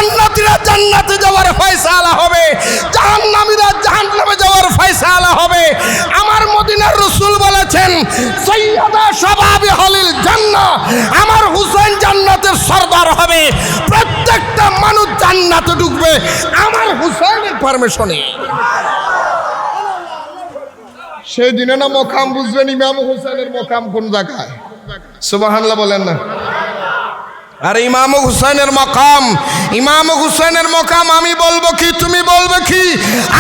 জান্নাতীরা জান্নাতে যাওয়ার ফয়সালা হবে, জাহান্নামীরা জাহান্নামে যাওয়ার ফয়সালা হবে। আমার মদিনার রাসূল বলেছেন সাইয়্যিদা শাবাবি আহলিল জান্নাহ, আমার হুসাইন জান্নাতের সরদার হবে। প্রত্যেকটা মানুষ জান্নাতে ঢুকবে আমার হুসাইনের পারমিশনে। সেই দিনে না মকাম বুঝবেন ইমাম হুসাইনের মকাম কোন জায়গায়। সুবহানাল্লাহ বলেন না। আর ইমাম হুসাইনের মকাম, ইমাম হুসাইনের মকাম আমি বলবো কি তুমি বলবে কি?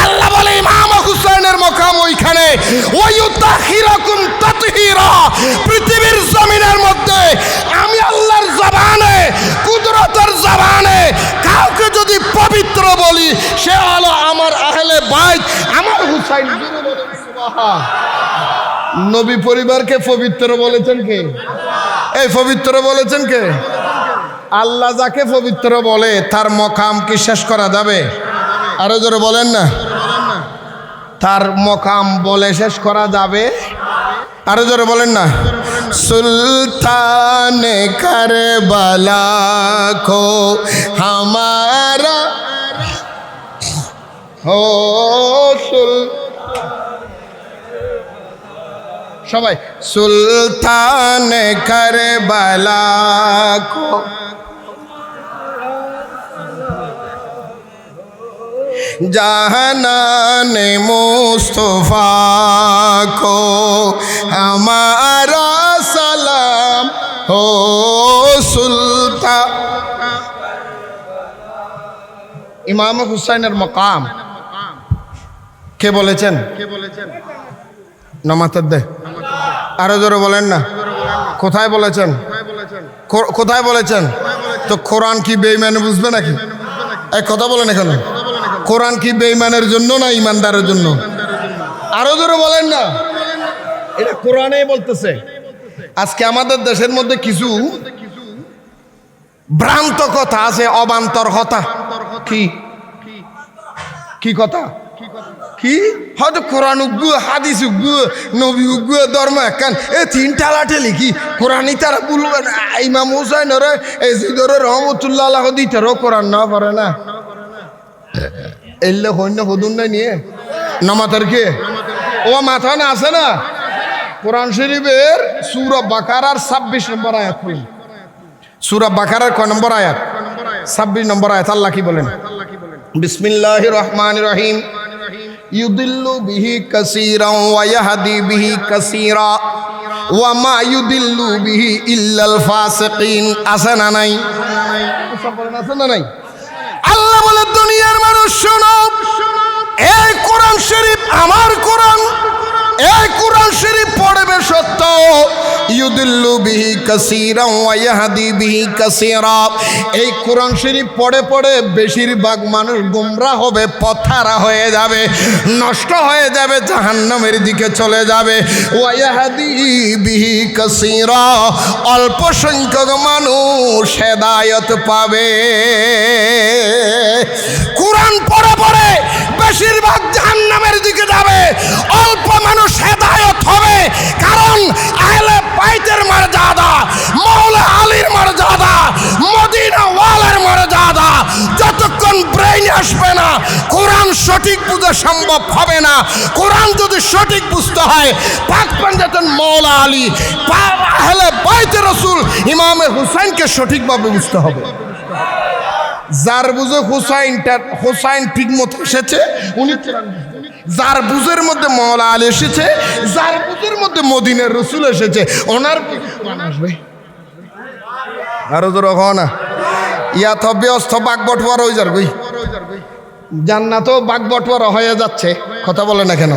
আল্লাহ বলে ইমাম হুসাইনের মকাম ওইখানে। ওয়ায়ুতাহিরাকুম তাতহীরা, পৃথিবীর জমিনের মধ্যে আমি আল্লাহর জবানে, কুদরতের জবানে কাউকে যদি পবিত্র বলি সে হলো আমার আহলে বাইত, আমার হুসাইন। নবী পরিবারকে পবিত্র বলেছেন কে? এই পবিত্র বলেছেন কে? আল্লাহ যাকে পবিত্র বলে তার মকাম কি শেষ করা যাবে? আরো জোরে বলেন না। তার মকাম বলে শেষ করা যাবে? আরো জোরে বলেন না। সুলতান কারবালা কো হামারা হো সবাই সুলতান কারবালা কো জাহানান মুস্তফা কো हमारा सलाम हो सुल्तान। ইমাম হুসাইনের মকাম কে বলেছেন? নামাতের দে। আরো জোরে বলেন না। কোথায় বলেছেন? কোথায় বলেছেন? তো কোরআন কি বেঈমান বুঝবে নাকি? এক কথা বলেন এখানে। কোরআন কি বেঈমানের জন্য না ইমানদারের জন্য? আরো জোরে বলেন না। এটা কোরআনেই বলতেছে। আজকে আমাদের দেশের মধ্যে কিছু ভ্রান্ত কথা আছে, অবান্তর কথা। কি কি কথা? কি হয়তো কোরআন উগ্গু, হাদিস উগ্গু, নবী উগ্গু, ধর্ম একান এ তিন টালাটেলি কি কোরআনই তারা বলবে না। ইমাম হুসাইনের এই জিদর রহমতুল্লাহ আলাইহি দিতেরও কোরআন না পারে না। এলে হইন্য হদুন নাই নিয়ে নামাতের কে ও মাথা না আছে না। কোরআন শরীফের সূরা বাকারার 26 নম্বর আয়াত পড়ুন। সূরা বাকারার কয় নম্বর আয়াত? 26 নম্বর আয়াত। আল্লাহ কি বলেন? বিসমিল্লাহির রহমানির রহিম। ইউদিল্লু বিহি কাসীরান ওয়া ইয়াহদি বিহি কাসীরা ওয়া মা ইউদিল্লু বিহি ইল্লাল ফাসিকিন। আছে না নাই? আছে না নাই? আল্লাহ বলে দুনিয়ার মানুষ শোনো, এই কোরআন শরীফ আমার কোরআন, এই কোরআন শরীফ পড়বে সত্য। ইউদিল্লু বিহি কাসীরান ওয়া ইয়াহদি বিহি কাসীরা। এই কোরআন শরীফ পড়ে পড়ে বেশিরভাগ মানুষ গোমরা হবে, পথহারা হয়ে যাবে, নষ্ট হয়ে যাবে, জাহান্নামের দিকে চলে যাবে। ওয়া ইয়াহদি বিহি কাসীরা, অল্প সংখ্যক মানুষ হেদায়েত পাবে। কোরআন পড়ে পড়ে বেশিরভাগ জাহান্নামের দিকে যাবে, অল্প মানুষ হেদায়েত হবে। কারণ আহলে বাইতের মর্যাদা, মাওলা আলীর মর্যাদা, মদিনা ওয়ালার মর্যাদা যতক্ষণ ব্রেইনে আসবে না কোরআন সঠিক বুঝা সম্ভব হবে না। কোরআন যদি সঠিক বুঝতে হয় পাক পাঞ্জাতন মাওলা আলী, আহলে বাইতের রাসূল ইমামে হুসাইনকে সঠিকভাবে বুঝতে হবে। যার বুঝে হুসাইন ঠিক মতো এসেছে উনি, যার বুঝের মধ্যে মাওলা আলী এসেছে, যার বুঝের মধ্যে মদিনার রাসূল এসেছে, ওনার আসবে। আরো জোর হয় না। ইয়া তো ব্যস্ত বাগবটওয়ারা হয়ে যাবে, জান্নাতও বাগবটওয়ারা হয়ে যাচ্ছে। কথা বলে না কেন?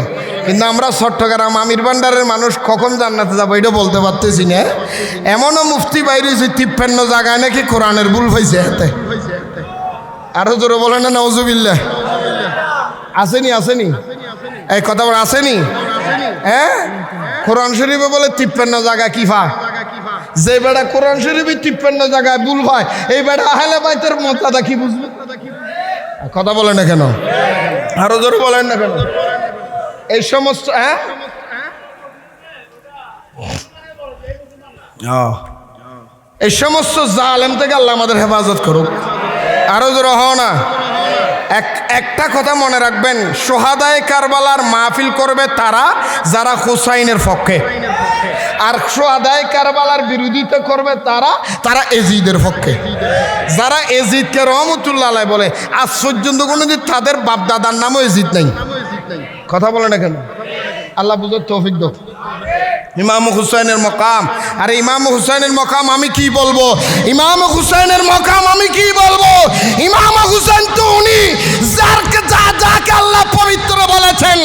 কিন্তু আমরা চট্টগ্রাম আমির ভান্ডারের মানুষ কখন জান্নাতে যাবো এটা বলতে পারতেছি না। এমনও মুফতি বাইরে 53 জায়গায় নাকি কোরআনের ভুল হয়েছে হাতে। আরো জোরে বলে না নাউজুবিল্লাহ। আসেনি আসেনি এই কথা বলে আসেনি? হ্যাঁ, কোরআন শরীফে বলে 53 জায়গা কি ফা। যে বেড়া কোরআন শরীফে 53 জায়গায় ভুল হয়, এই বেড়া আহলে বাইতের মর্যাদা কি বুঝবে? কথা বলে না কেন? আরো জোরে বলেন না কেন? এই সমস্ত এই সমস্ত জালেম থেকে আল্লাহ আমাদের হেফাজত করুক। আরো জোরে হও না। একটা কথা মনে রাখবেন, সোহাদায়ে কারবালার মাহফিল করবে তারা যারা হুসাইনের পক্ষে, আর সোহাদায়ে কারবালার বিরোধিতা করবে তারা এজিদের পক্ষে। যারা এজিদকে রহমতুল্লাহ আলাইহি বলে, আজ পর্যন্ত কোনোদিন তাদের বাপ দাদার নামও এজিদ নাই। কথা বলে না কেন? আল্লাহ বুঝার তৌফিক দাও। ইমাম হুসাইনের মকাম, আরে ইমাম হুসাইনের মকাম আমি কি বলবো? ইমাম হুসাইনের মকাম আমি কি বলবো? ইমাম হুসাইন তো উনি যাকে আল্লাহ পবিত্র বলেছেন।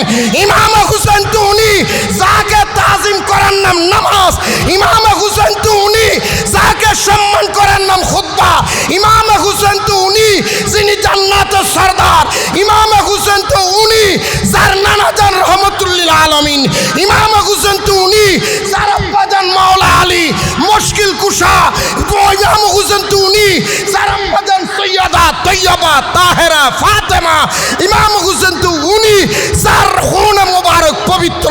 ইমাম হুসাইন তো উনি যাকে তাজিম করার নাম নামাজ। ইমাম হুসাইন তো উনি যাকে সম্মান করার নাম খুতবা। ইমাম হুসাইন তো উনি যিনি জান্নাতের সরদার। ইমাম হুসাইন তো উনি যার নানা জান রহমতুল্লিল আলামিন। ইমাম হুসাইন তো উনি যার আব্বাজান মাওলা আলী মুশকিল কুশা। ইমাম হুসাইন তো উনি যার আব্বাজান সৈয়দা তৈয়বা তাহেরা ফাতেমা। ইমাম হুসাইন তো উনি যার খুন মোবারক পবিত্র।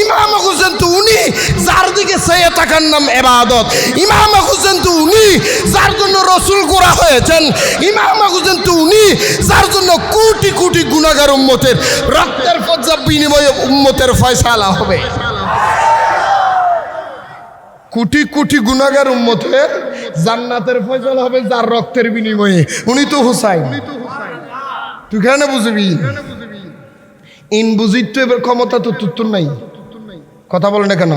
ইমাম হুসাইন তো উনি যার দিকে চেয়ে থাকার নাম ইবাদত। ইমাম হুসাইন তো উনি যার জন্য রসুল গোরা হয়েছেন। ইমাম হুসাইন তো উনি যার জন্য কোটি কোটি গুনাহগার উম্মতের রক্তের ফজ্জা বিনিময়ে উম্মতের ফয়সালা হবে। কোটি কোটি গুনাহগার উম্মতের জান্নাতের ফয়সালা হবে যার রক্তের বিনিময়ে। উনি তো হুসাইন। তুই কেন বুঝবি? ইন বুঝিত এবার ক্ষমতা তো তুত্তুর নাই। কথা বলে না কেন?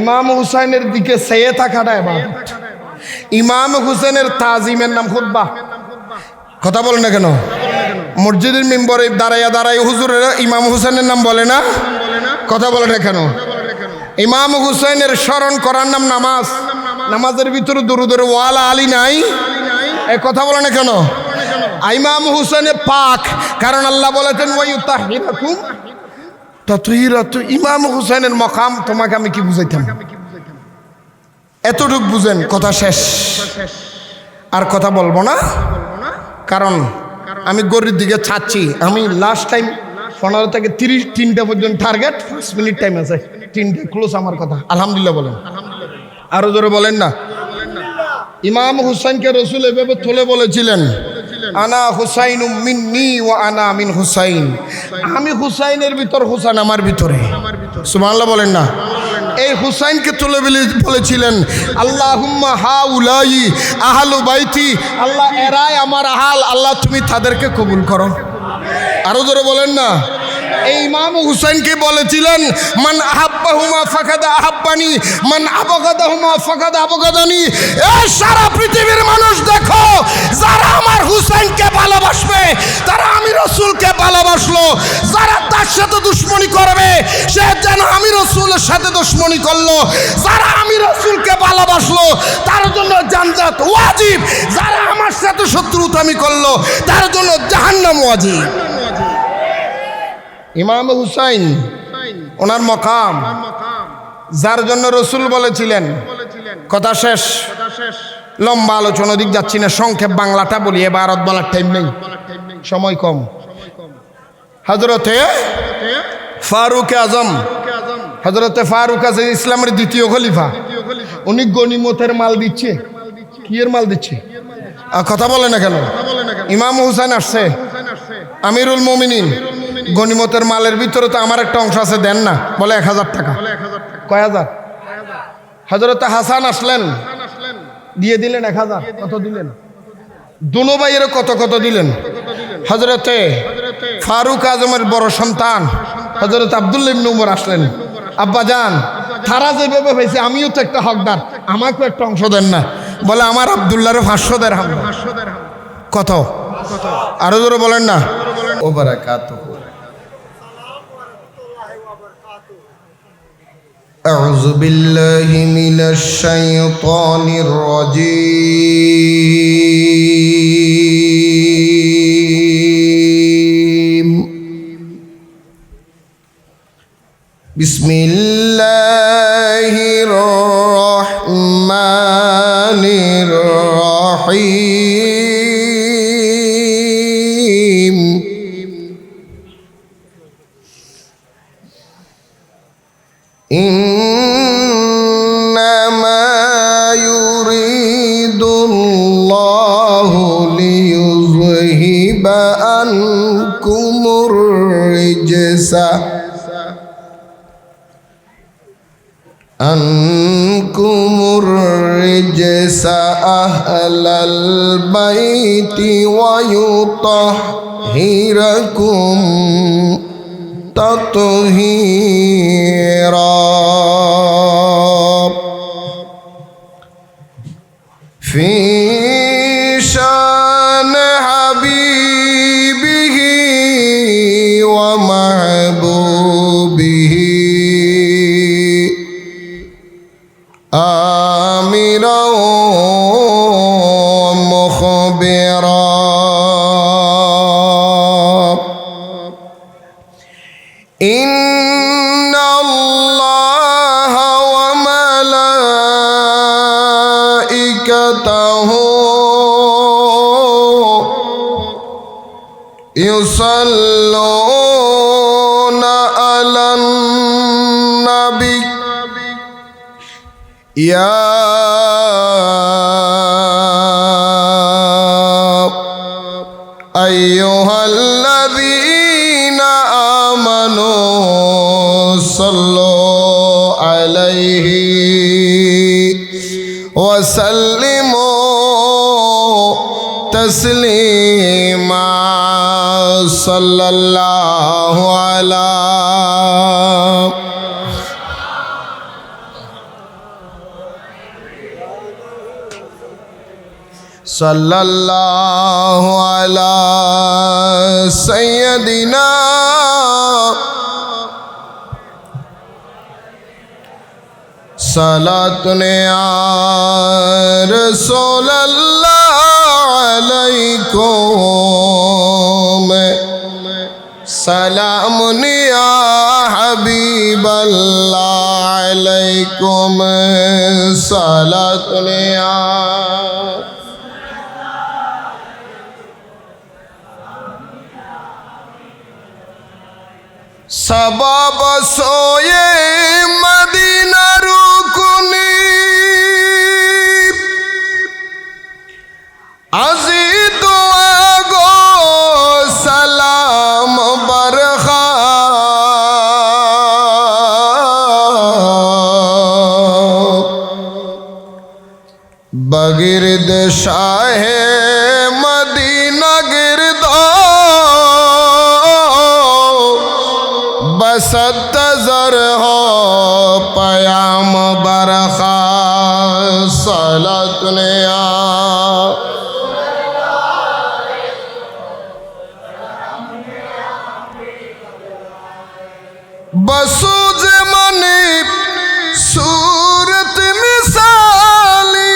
ইমাম হুসাইনের দিকে চেয়ে থাকাটা ইবাদত। ইমাম হুসেনের তাজিমের নাম খুতবা। কথা বলে না কেন? মসজিদের মিম্বরে দাঁড়ায় হুজুরেরা ইমাম হুসেনের নাম বলে না? কথা বলে না কেন? ইমাম হুসেনের স্মরণ করার নাম নামাজ। নামাজের ভিতরে দুরুদের ওয়ালা আলী নাই? এ কথা বলে না কেন? ইমাম হুসেনে পাক, কারণ আল্লাহ বলেছেন ওয়ায়ুতাহিরাকুম তাতহীরা। তো ইমাম হুসেনের মকাম তোমাকে আমি কি বুঝাইতাম? এতটুক বুঝেন, কথা শেষ। আর কথা বলবো না, কারণ আমি গরির দিকে ছাড়ছি। আমি লাস্ট টাইম 15 থেকে 33টা পর্যন্ত টার্গেট, 5 মিনিট টাইম আছে। 3টে ক্লোজ আমার কথা। আলহামদুলিল্লাহ বলেন, আরো জোরে বলেন না। ইমাম হুসাইনকে রসুল এভাবে তুলে বলেছিলেন, আনা হুসাইনু মিন্নি ওয়া আনা মিন হুসাইন। আমি হুসাইনের ভিতর, হুসাইন আমার ভিতরে। সুবহানাল্লাহ বলেন না। এই হুসাইনকে তুলে বলেছিলেন, আল্লাহুম্মা হাউলাই আহলু বাইতি। আল্লাহ এরাই আমার আহাল, আল্লাহ তুমি তাদেরকে কবুল করো। আরো জোরে বলেন না। এই ইমাম হুসাইনকে বলেছিলেন, মান আহাব্বাহুমা ফাকাদ আহাব্বানি, মান আবগাদাহুমা ফাকাদ আবগাদানি। এই সারা পৃথিবীর মানুষ দেখো, যারা আমার হুসাইনকে ভালোবাসবে তারা আমি রাসূলকে ভালোবাসলো। যারা তার সাথে দুশমনি করবে সে যেন আমি রাসূলের সাথে দুশমনি করলো। যারা আমি রাসূলকে ভালোবাসলো তার জন্য জান্নাত ওয়াজিব। যারা আমার সাথে শত্রুতামি করলো তার জন্য জাহান্নাম ওয়াজিব। ইমাম হুসাইন ওনার মকাম, যার জন্য রসুল বলেছিলেন। কথা শেষ। লম্বা আলোচনা দিক যাচ্ছি না, সংক্ষেপ বাংলাটা বলি। এবারত বলার টাইম নেই, সময় কম। হযরতে ফারুক আজম, হযরতে ফারুক আজম ইসলামের দ্বিতীয় খলিফা। উনি গনিমতের মাল দিচ্ছে। কি এর মাল দিচ্ছে? কথা বলে না কেন? ইমাম হুসাইন আসছে, আমিরুল মুমিনিন, গনিমতের মালের ভিতরে তো আমার একটা অংশ আছে, দেন না? বলে 1000 টাকা। কয় হাজার? হযরতে হাসান আসলেন, দিয়ে দিলেন 1000। কত দিলেন? দুনো ভাইয়ের কত কত দিলেন? হযরতে ফারুক আজমের বড় সন্তান হযরত আব্দুল্লাহ ইবনে উমর আসলেন, আব্বা জান তারা যেভাবে হয়েছে আমিও তো একটা হকদার, আমাকেও একটা অংশ দেন না? বলে আমার আব্দুল্লাহর 500 দিরহাম। কত? আরো জোরে বলেন না। ও বারাকাতুহু। أعوذ بالله من الشيطان الرجيم. بسم الله الرحمن الرحيم. إنما يريد الله الرجس عنكم الرجس أهل البيت ويطهركم تطهيرا في شان حبيبه ومحبوبه آمرا ومخبرا إن الله وملائكته يصلون على النبي يا أيها الذين آمنوا صلوا عليه وسلموا تسليما صلى الله على صلى الله على سيدنا صلاة يا رسول الله عليكم سلام يا حبيب الله عليكم صلاة يا सबब सोए मदीना रुकनी अजी दुआ गो सलाम बरखा बगिरद शाह मदीना गिरदो बसत जर हो पयाम बरखा सलत ने बसूज मनी सूरत मिसाली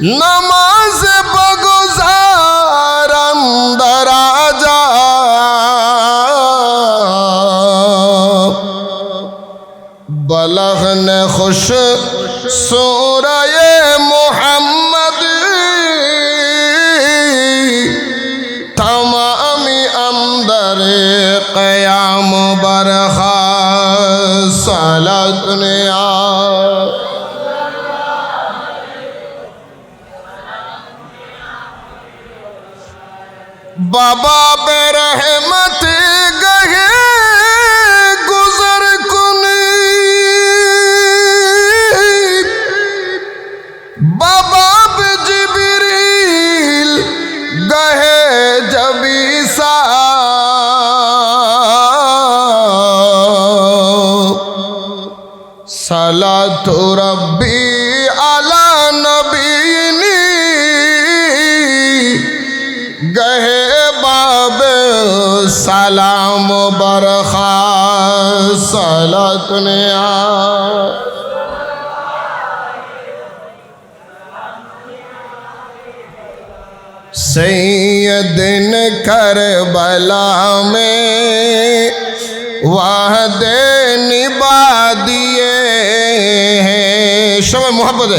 नमाज बगुजार अंदर आजा बलग ने खुश सूरये मोहम्मद तमामी अंदर क़याम बरखा सलत ने बाबा बेरहमत गए गुजर कुनी बाबा जिब्रील गए जबीसा सलातु रब्बी अला नबीनी गए सलाम बरखा सलत ने सैयदन करबला में वादे निभा दिए हैं शब मोहब्बत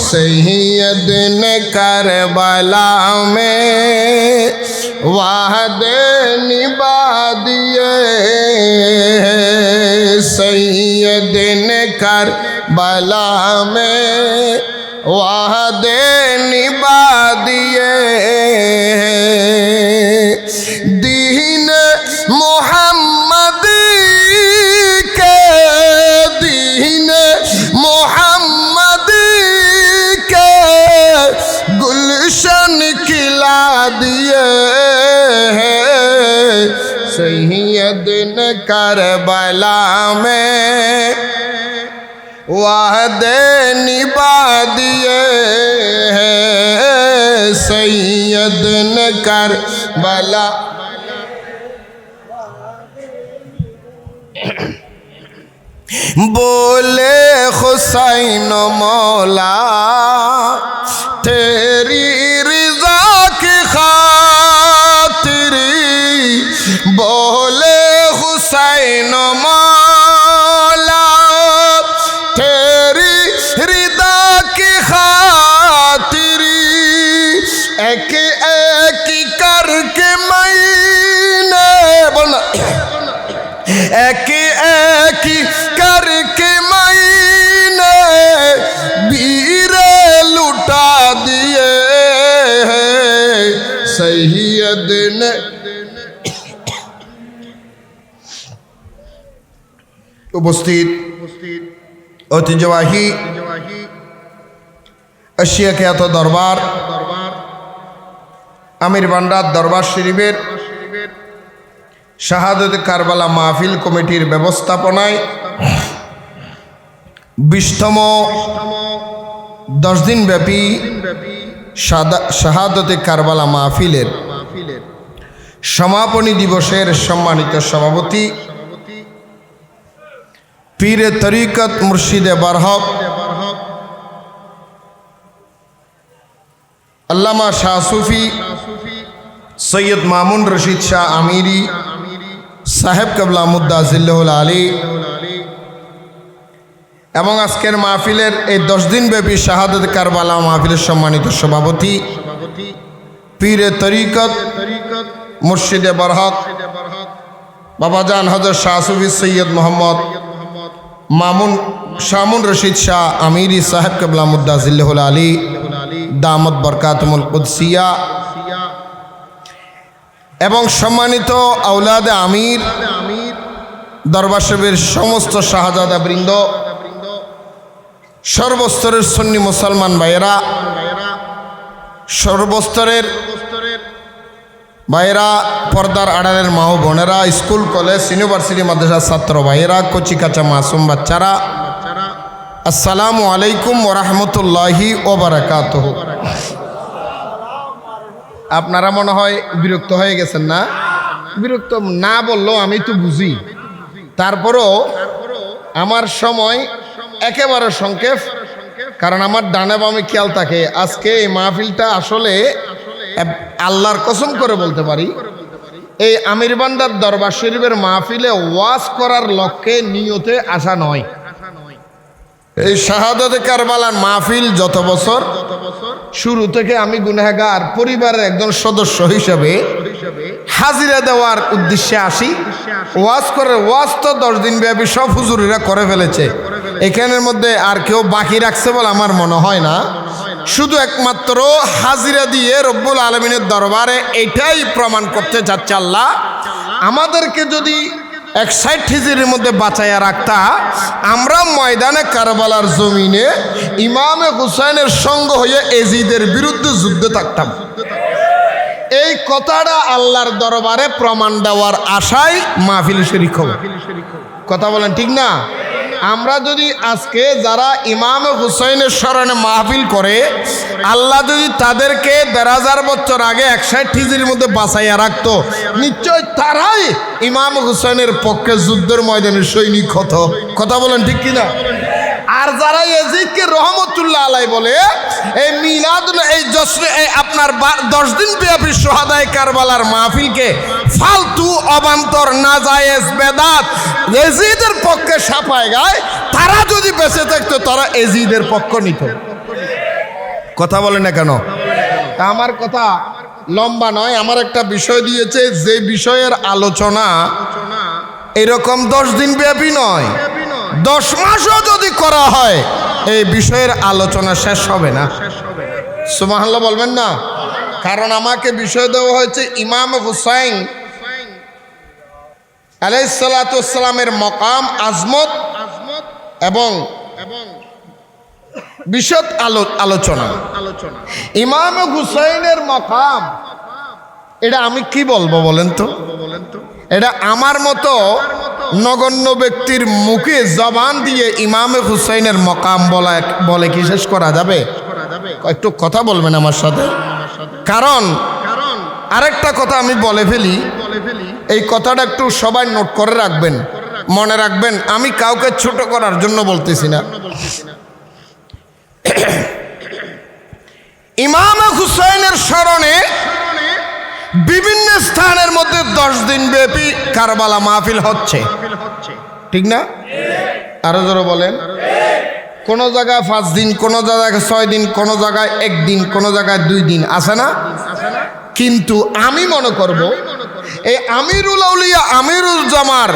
सैयदन करबला में वादे निभा दिए सैयदन करबला में वादे निभा दिए दिन करबला में वादे निभा दिए हैं सैयद ने करबला। बोले हुसैन मौला तेरी रिज़ा की खातिर, बोले हुसैन मौला तेरी रिज़ा की खातिर, एक एक करके मैंने बोलना, एक एक करके मैंने वीरे लुटा दिए हैं सैयद ने। उपस्थित ঐতিহ্যবাহী এশিয়া খ্যাত দরবার আমির বান্ডার দরবার শরীফের শাহাদত কারবালা মাহফিল কমিটির ব্যবস্থাপনায় 20তম 10 দিন ব্যাপী শাহাদত কারবালা মাহফিলের সমাপনী দিবসের সম্মানিত সভাপতি পীরে তরিকত মুর্শিদে বারহক আল্লামা শাহ সুফি সৈয়দ মামুন রশিদ শাহ আমিরি সাহেব কবলা মুদ্দা জিল্লাহুল আলী এবং আজকের মাহফিলের এই 10 দিন ব্যাপী শাহাদত কারবালা মাহফিলের সম্মানিত সভাপতি পীরে তরিকত মুর্শিদে বারহক বাবাজান হযরত শাহ সুফি সৈয়দ মোহাম্মদ মামুন রশিদ শাহ আমিরি সাহেব কবলা মুদ্দা জিল্লাহুল আলী দামত বরকাতুল কুদসিয়া এবং সম্মানিত আওলাদে আমির দরবার শরীফের সমস্ত শাহজাদা বৃন্দ, সর্বস্তরের সুন্নি মুসলমান ভাইয়েরা, সর্বস্তরের ভাইয়েরা, পর্দার আড়ালের মা ও বোনেরা, স্কুল কলেজ ইউনিভার্সিটি মাদ্রাসার ছাত্র ভাইয়েরা, কচি কাঁচা মাসুম বাচ্চারা, আসসালামু আলাইকুম ওয়া রাহমাতুল্লাহি ওয়া বারাকাতুহু। আপনারা মনে হয় বিরক্ত হয়ে গেছেন না? বিরক্ত না বললেও আমি তো বুঝি, তারপরও আমার সময় একেবারে সংক্ষেপ, কারণ আমার ডানে বামে খেয়াল থাকে। আজকে এই মাহফিলটা আসলে আল্লাহর কসম করে বলতে পারি, এই আমির বান্ডার দরবার শরীফের মাহফিলে ওয়াজ করার লক্ষ্যে নিয়তে আসা নয়। এই শাহাদতে কারবালার মাহফিল যত বছর শুরু থেকে আমি গুনাহগার পরিবারের একজন সদস্য হিসেবে হাজিরা দেওয়ার উদ্দেশ্যে আসি। ওয়াজ করে, ওয়াজ তো 10 দিন ব্যাপী সব হুজুরিরা করে ফেলেছে, এখানের মধ্যে আর কেউ বাকি রাখছে বলে আমার মনে হয় না। শুধু একমাত্র হাজিরা দিয়ে রব্বুল আলমিনের দরবারে এটাই প্রমাণ করতে চাচ্ছে, আল্লাহ আমাদেরকে যদি 61 হিজরির মধ্যে বাঁচাইয়া রাখতা, আমরা ময়দানে কারবালার জমিনে ইমামে হুসাইনের সঙ্গ হয়ে এজিদের বিরুদ্ধে যুদ্ধে থাকতাম। এই কথাটা আল্লাহর দরবারে প্রমাণ দেওয়ার আশায় মাহফিল শরীক হব। কথা বলেন ঠিক না? আমরা যদি আজকে যারা ইমাম হুসাইনের স্মরণে মাহফিল করে, আল্লাহ যদি তাদেরকে 1000 বছর আগে 61 হিজরির মধ্যে বাঁচাইয়া রাখতো, নিশ্চয় তারাই ইমাম হুসাইনের পক্ষে যুদ্ধের ময়দানে সৈনিক হতো। কথা বলেন ঠিক কিনা? আর যারা ইয়াজিদকে রহমতুল্লাহ আলাই বলে, এই মিলাদ, এই জশ্নে, এই আপনার 10 দিন ব্যাপী শাহাদায়ে কারবালার মাহফিলকে ফালতু, অবান্তর, নাজায়েজ, বেদাত, ইয়াজিদের পক্ষে সাফায় গায়, তারা যদি বেঁচে থাকতো তারা ইয়াজিদের পক্ষ নিত। কথা বলে না কেন? আমার কথা লম্বা নয়, আমার একটা বিষয় দিয়েছে, যে বিষয়ের আলোচনা এরকম 10 দিন ব্যাপী নয়, 10 মাসও যদি করা হয় এই বিষয়ের আলোচনা শেষ হবে না। সুবহানাল্লাহ বলবেন না? কারণ আমাকে বিষয় দেওয়া হয়েছে ইমাম হুসাইন আলাইহিস সালাতু ওয়াস সালামের মকাম, আজমত এবং বিশদ আলোচনা। ইমাম হুসাইনের মকাম, এটা আমি কি বলবো বলেন তো? এটা আমার মতো নগণ্য ব্যক্তির মুখে জবান দিয়ে ইমামে হুসাইনের মকাম বলে কি শেষ করা যাবে? একটু কথা বলবেন আমার সাথে। কারণ আরেকটা কথা আমি বলে ফেলি, এই কথাটা একটু সবাই নোট করে রাখবেন, মনে রাখবেন। আমি কাউকে ছোট করার জন্য বলতেছি না। ইমামে হুসাইনের স্মরণে বিভিন্ন স্থানের মধ্যে 10 দিন ব্যাপী কারবালা মাহফিল হচ্ছে, ঠিক না? আরো জোরে বলেন। কোন জায়গায় 5 দিন, কোন জায়গায় 6 দিন, কোন জায়গায় 1 দিন, কোন জায়গায় 2 দিন, আছে না? কিন্তু আমি মনে করব এই আমিরুল আউলিয়া আমিরুল জামার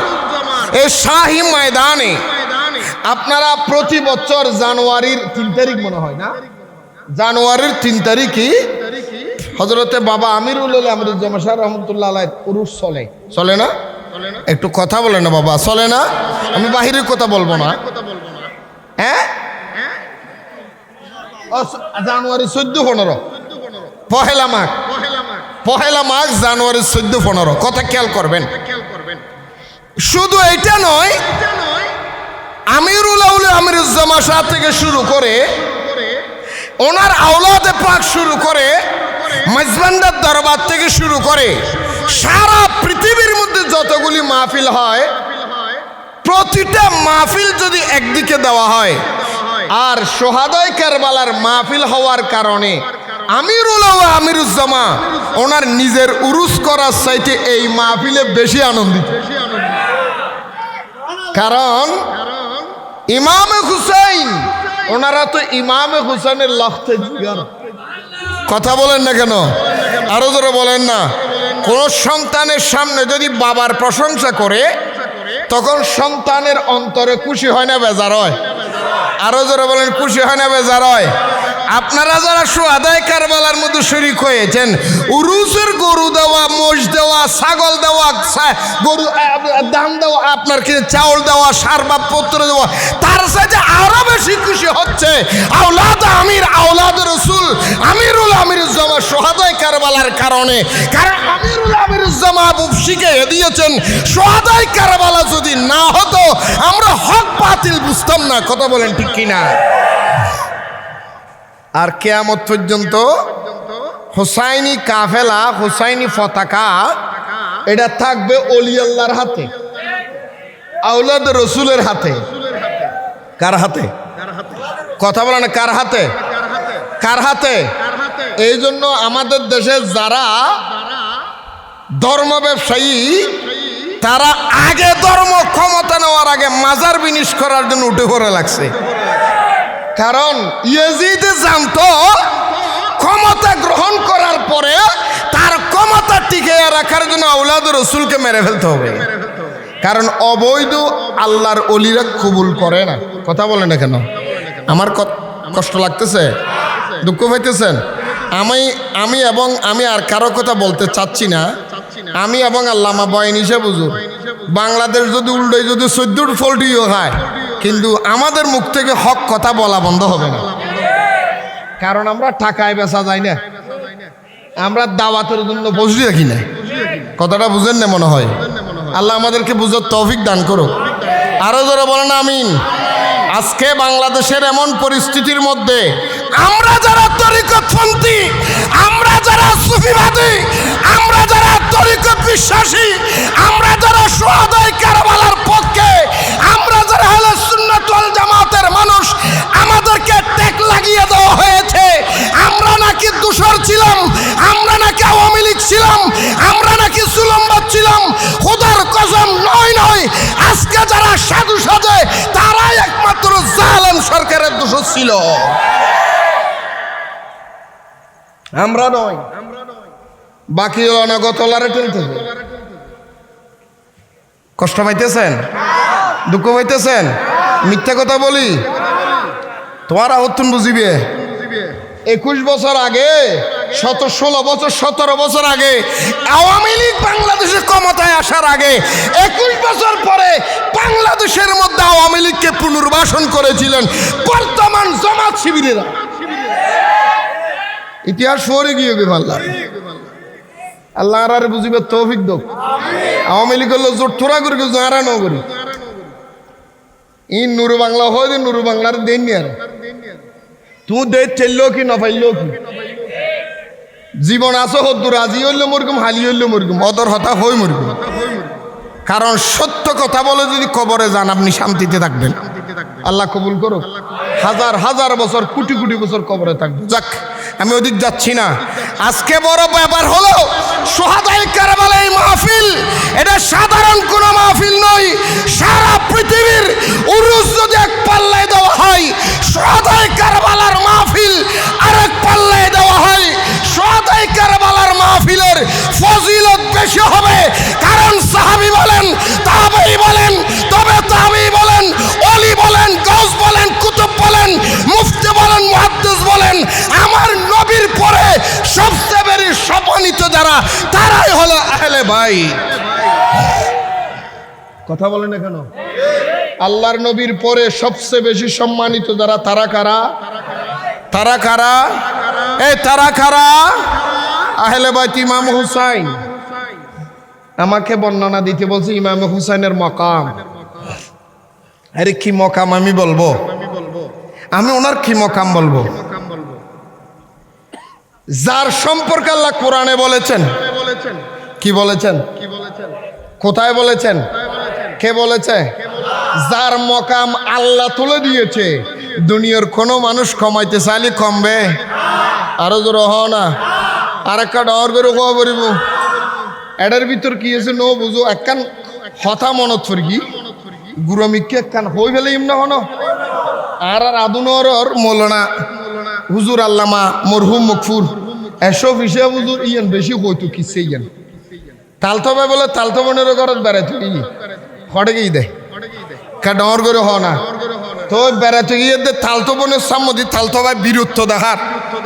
এই শাহী ময়দানে আপনারা প্রতি বছর জানুয়ারির 3 তারিখ মনে হয় না, জানুয়ারির 3 তারিখই হযরতে বাবা আমিরুল আউলিয়া আমিরুজ্জামান শাহ রহমাতুল্লাহ আলাইহি উরুস চলে না? একটু কথা বলে না বাবা, চলে না? আমি বাহিরের কথা বলবো না। হ্যাঁ, জানুয়ারি 14-15 পহেলা মাঘ জানুয়ারি 14-15 কথা খেয়াল করবেন। শুধু এইটা নয়, আমিরুল আউলিয়া আমিরুজ্জামান শাহ থেকে শুরু করে ওনার আওলাদে পাক শুরু করে মেজবান্ডার দরবার থেকে শুরু করে সারা পৃথিবীর মধ্যে যতগুলি মাহফিল হয়, প্রতিটা মাহফিল যদি একদিকে দেওয়া হয়, আর সোহাদায়ে কারবালার মাহফিল হওয়ার কারণে আমিরুল আউলিয়া আমিরুজ্জামান ওনার নিজের উরুস করার চাইতে এই মাহফিলে বেশি আনন্দিত। কারণ ইমামে হুসাইন, ওনারা তো ইমামে হুসাইনের লখতে জিগার। কথা বলেন না কেন? আরো জোরে বলেন না। কোন সন্তানের সামনে যদি বাবার প্রশংসা করে, তখন সন্তানের অন্তরে খুশি হয় না বেজার হয়? আরো জোরে বলেন, খুশি হয় না বেজার হয়? আপনারা যারা সোহাদায়ে কারবালার মধ্যে শরীক হয়েছেন, উরুসের গরু দেওয়া, মোষ দেওয়া, ছাগল দেওয়া, গরু দাম দেওয়া, আপনার কি চাউল দেওয়া, সারবাব পত্র দেওয়া, তার সাথে আরো বেশি খুশি হচ্ছে আওলাদ আমির, আওলাদ রসুল আমিরুল আমিরুজ্জামান সোহাদায়ে কারবালার কারণে। কারণ আমিরুল আমিরুজ্জামান শিখিয়ে দিয়েছেন, সোহাদায়ে কারবালা যদি না হতো আমরা হক বাতিল বুঝতাম না। কথা বলেন ঠিক কিনা? আর কিয়ামত পর্যন্ত হুসাইনি কাফেলা, হুসাইনি পতাকা এটা থাকবে ওলি আল্লাহর হাতে, আওলাদ রসুলের হাতে। কার হাতে? কথা বলে না, কার হাতে? কার হাতে? এই জন্য আমাদের দেশে যারা ধর্ম ব্যবসায়ী, তারা আগে ধর্ম ক্ষমতা নেওয়ার আগে মাজার বিনিশ করার জন্য উঠে পড়ে লাগছে। কারণ ইয়াজিদ জানতো ক্ষমতা গ্রহণ করার পরে তার ক্ষমতা টিকে রাখার জন্য আওলাদ রসুলকে মেরে ফেলতে হবে। কারণ অবৈধ আল্লাহর ওলিরা কবুল করে না। কথা বলে না কেন? আমার কষ্ট লাগতেছে, দুঃখ পাইতেছেন? আমি আর কারো কথা বলতে চাচ্ছি না। আমি এবং আল্লামা বয়ানী সাহেব হুজুর, বাংলাদেশ যদি উল্টোই যদি 14 ফল্টিও হয়, কিন্তু আমাদের মুখ থেকে হক কথা বলা বন্ধ হবে না। কারণ আমরা টাকায় বেচা যাই না, আমরা দাওয়াতের জন্য বসে রাখি না। কথাটা বুঝেন না মনে হয়? আল্লাহ আমাদেরকে বুঝার তৌফিক দান করো। আরো জোরে বলেন আমিন। আজকে বাংলাদেশের এমন পরিস্থিতির মধ্যে আমরা যারা তরিকতপন্থী, আমরা যারা সুফিবাদী, আমরা যারা তরিকত বিশ্বাসী, আমরা যারা সোহাদায়ে কারবালার পক্ষে, আমরা যারা আহলে সুন্নাত ওয়াল জামাতের মানুষ, আমাদেরকে ট্যাগ লাগিয়ে দেওয়া হয়েছে আমরা নাকি দোষর ছিলাম, আমরা নাকি আওয়ামী লীগ ছিলাম, আমরা নাকি সুলমবাদ ছিলাম। খোদার কসম, নয়, আজকে যারা সাধু সাজে তারাই একমাত্র জালেম সরকারের দোষর ছিল, আমরা নয়। বাকি অনাগতলারে টেনতেছে। কষ্ট পাইতেছেন? দুঃখ পাইতেছেন? মিথ্যা কথা বলি? তোমার আহ্বান বুঝিবে। 21 বছর আগে, 16 বছর 17 বছর আগে আওয়ামী লীগ বাংলাদেশে ক্ষমতায় আসার আগে 21 বছর পরে বাংলাদেশের মধ্যে আওয়ামী লীগকে পুনর্বাসন করেছিলেন বর্তমান জামাত শিবিরেরা। ইতিহাস সরে গিয়ে পাল্লা। আল্লাহ আর বুঝিবে তৌফিক দাও। আওয়ামী লীগ হলো জোর থোড়া করি জোয়ারা ন করি ই নুরু বাংলা হয় নুরু বাংলার দেন নি আর তুই দে চেললো কি না পাইলো কি জীবন আসো হদ্দু রাজি হইলে মরগুম হালি হইলে মরগুম অদর হতা হই মরগুম কারণ সত্য কথা বলে যদি কবরে যান আপনি শান্তিতে থাকবেন আল্লাহ কবুল করো হাজার হাজার বছর কোটি কোটি বছর কবরে থাকবেন যাক আমি ওদিক যাচ্ছি না আজকে বড় ব্যাপার হলো সুহাদায়ে কারবালার এই মাহফিল এটা সাধারণ কোনো মাহফিল নয় সারা পৃথিবীর উরুস যদি এক পাল্লায় দেওয়া হয় সুহাদায়ে কারবালার মাহফিল আরেক পাল্লায় দেওয়া হয় সুহাদায়ে কারবালার মাহফিলের ফজিলত বেশি হবে কারণ সাহাবী বলেন তাবেঈ বলেন তবে তাবেঈ বলেন ওলি বলেন গাউস বলেন কুতুব বলেন মুফতি বলেন মুহাদ্দিস বলেন আমার নবীর পরে সবচেয়ে বেশি সম্মানিত যারা তারাই হলো আহলে বাইত কথা বলেন কেন আল্লাহর নবীর পরে সবচেয়ে বেশি সম্মানিত যারা তারা কারা তারা কারা এই তারা কারা আহলে বাইত ইমাম হুসাইন আমাকে বর্ণনা দিতে বলছে ইমাম হুসাইনের মাকাম আরে কি মাকাম আমি বলবো আমি ওনার কি মাকাম বলবো যার সম্পর্কে আল্লাহ কোরআনে বলেছেন কি বলেছেন কোথায় বলেছেন কে বলেছে যার মাকাম আল্লাহ তুলে দিয়েছে দুনিয়ার কোনো মানুষ কমাইতে চাইলে কমবে আরো জোর হ না আর একটা ডর করে কোয়া করিব এটার ভিতর কি আছে নো বুঝো একখান হতা মনত ফরগি গুরমিককে একখান হই ফেলে ইমনা হন আর আদুনর মৌলানা হুজুর আল্লামা মরহুম মকফুর এসব হিসেবে হুজুর ইয়ান বেশি হইতো কিসে ইয়ান তালতবে বলে তালতবনের ঘরত বেড়াইতো ই হটে গিয়ে দে কা ডর করে হ না তো বেড়াতে গিয়ে দে তালতবনের সামনে তালতবাই বীরত্ব দেখার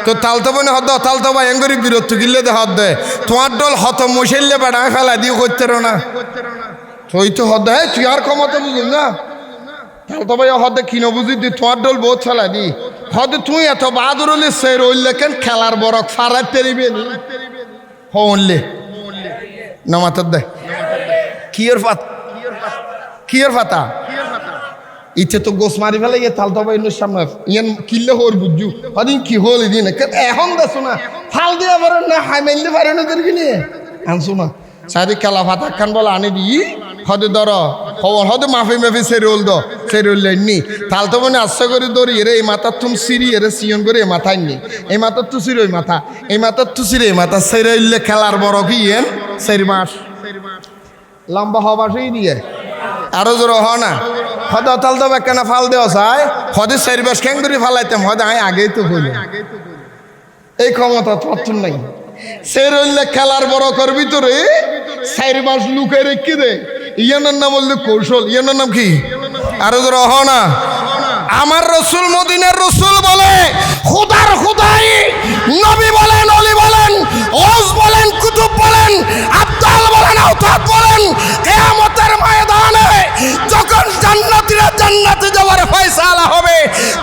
তো তালতবনে হদ তালতবাই এঙ্গরি বীরত্ব গিলে দে হদ দে তোমার দল হত মশাইলে বেড়া ফেলা দিয়ে করতে না তুই তো হদ হ্যাঁ তুই আর ক্ষমতা বুঝুন না তালতবাই হদে কিনো বুঝি দি তোমার দল বহুত ফেলা দি হদে তুই এত বাহাদুর হলে সে রইলে কেন খেলার বরক ফারাত তেরিবে নি হলে নমাতর দে কিয়র ফাতা ইচ্ছে তো গোস মারি ফেলে গিয়ে তালতো বাইনের সামনে ইয়ান কিনলে হোর বুঝু হদিন কি হল দিন এখন দেখো না ফাল দিয়া পারে না হাই মাইলে পারে না তোর কিনে আনছো না সারি খেলা ফাতা খান বলে আনি দি হদে ধর হদে মাফি সেরোল দ সেরোল নি তালতো মানে আশ্চর্য করে ধরি এরে এই মাথার তুম সিরি এরে সিয়ন করে এই মাথায় নি এই মাথার তু সিরি ওই মাথা এই মাথার তু সিরি এই মাথা সেরইলে খেলার বড় কি ইয়েন 4 মাস লম্বা হবা সেই দিয়ে আরো জোর হ না হদ তালতো বেকানা ফাল দেওয়া চায় হদে 4 মাস ক্যাং করে ফালাইতাম হদে আমি আগেই তো হইল এই ক্ষমতা তথ্য নাই সেরইলে খেলার বড় করবি তোরে 4 মাস লুকে রেখে দে ইয়ানের নাম বললে কৌশল ইয়ানের নাম কি আরো জোর হ না আমার রসুল মদিনার রসুল বলে খুদার খুদাই নবী বলেন অলি বলেন ওস বলেন কুতুব বলেন আব্দাল বলেন আওতাদ বলেন কিয়ামতের ময়দানে যখন জান্নাতীরা জান্নাতে যাওয়ার ফয়সালা হবে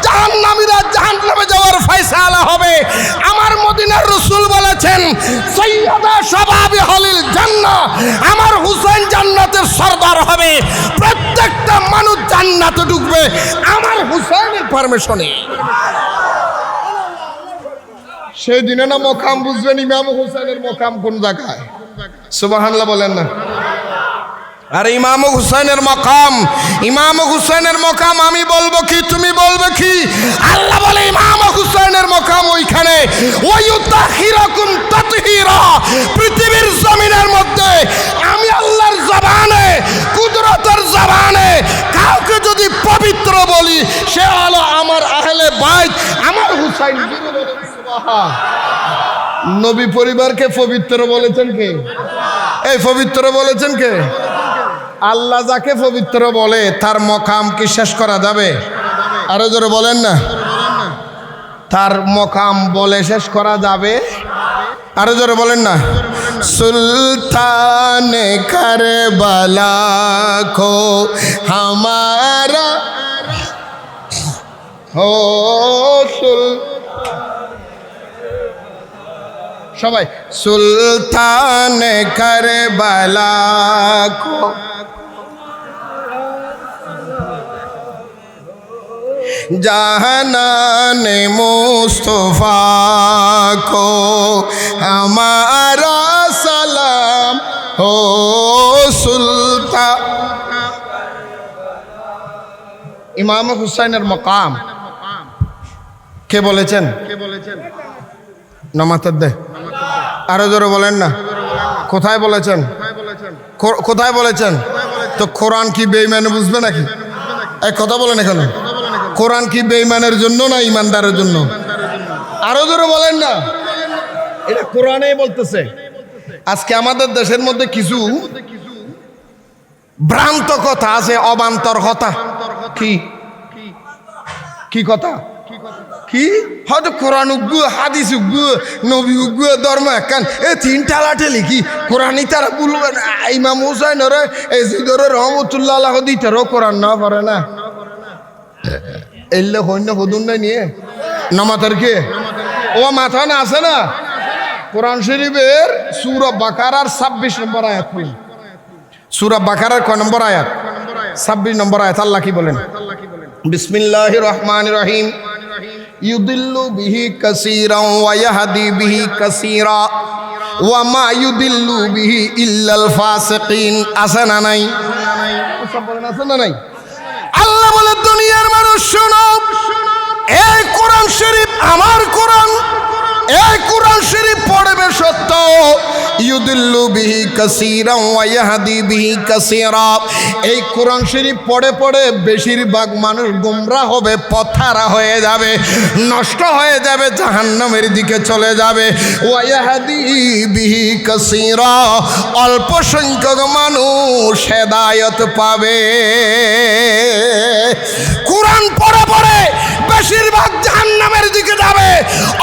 জাহান্নামীরা জাহান্নামে যাওয়ার ফয়সালা হবে আমার মদিনার রসুল বলেছেন সাইয়্যিদা শাবাবি হালিল জান্নাহ আমার হুসাইন জান্নাতের সরদার হবে প্রত্যেকটা মানুষ জান্নাতে ঢুকবে আমার হুসাইনের পারমিশনে সেই দিনে না মকাম বুঝবেন ইমাম হুসাইনের মকাম কোন জায়গায় সুবহানাল্লাহ বলেন না আর ইমাম হুসাইনের মকাম আমি বলবো কি তুমি বলবে কি আল্লাহ বলে ইমাম হুসাইনের মকাম ওইখানে ওয়ায়ুতাহিরাকুম তাতহীরা পৃথিবীর জমিনের মধ্যে আমি আল্লাহর জবানে কুদরতের জবানে কাউকে যদি পবিত্র বলি সে হলো আমার আহলে বাইত আমার হুসাইন নবী পরিবারকে পবিত্র বলেছেন কে এই পবিত্র বলেছেন কে আল্লাহ যাকে পবিত্র বলে তার মকাম কি শেষ করা যাবে আরো জোরে বলেন না তার মকাম বলে শেষ করা যাবে আরো জোরে বলেন না সুলতান কারবালা কো হামারা হো সবাই সুলতান কারবালা কো জাহানান মুস্তফা को हमारा सलाम हो सुल्तान। ইমাম হুসাইনের মকাম কে বলেছেন? নামাতের দে আরো জোরে বলেন না। কোথায় বলেছেন? কোথায় বলেছেন? তো কোরআন কি বেঈমান বুঝবে নাকি? এক কথা বলেন এখানে, কোরআন কি বেঈমানের জন্য না ইমানদারের জন্য? আরো জোরে বলেন না। এটা কোরআনেই বলতেছে। আজকে আমাদের দেশের মধ্যে কিছু ভ্রান্ত কথা আছে, অবান্তর কথা। কি কি কথা? কি হয়তো কোরআন উগ্গু, হাদিস উগ্গু, নবী উগ্গু, ধর্ম একখান এ তিন টালাটেলি কি কোরআনই তারা বলবেন। ইমাম হুসাইনের এজিদর রহমতুল্লাহ আলাইহি দিতেরও কোরআন না পারে না এলে হইন্য হদুন নাই নিয়ে নামাতের কে ও মাথা না আছে না। কোরআন শরীফের সূরা বাকারার 26 নম্বর আয়াত পড়ুন। সূরা বাকারার কয় নম্বর আয়াত? 26 নম্বর আয়াত। আল্লাহ কি বলেন? বিসমিল্লাহির রহমানির রহিম। ইউদিল্লু বিহি কাসীরান ওয়া ইয়াহদি বিহি কাসীরা ওয়া মা ইউদিল্লু বিহি ইল্লাল ফাসিকিন। আছে না নাই? সব বলেন আছে না নাই? আল্লাহ বলে দুনিয়ার মানুষ শোনো, এই কোরআন শরীফ আমার কোরআন, এই কোরআন শরীফ পড়বে সত্য। ইউদিল্লু বিহি কাসীরান ওয়া ইয়াহদি বিহি কাসীরা। এই কোরআন শরীফ পড়ে পড়ে বেশিরভাগ মানুষ গোমরা হবে, পথহারা হয়ে যাবে, নষ্ট হয়ে যাবে, জাহান্নামের দিকে চলে যাবে। ওয়া ইয়াহদি বিহি কাসীরা, অল্প সংখ্যক মানুষ হেদায়েত পাবে। কোরআন পড়ে পড়ে বেশিরভাগ জাহান্নামের দিকে যাবে,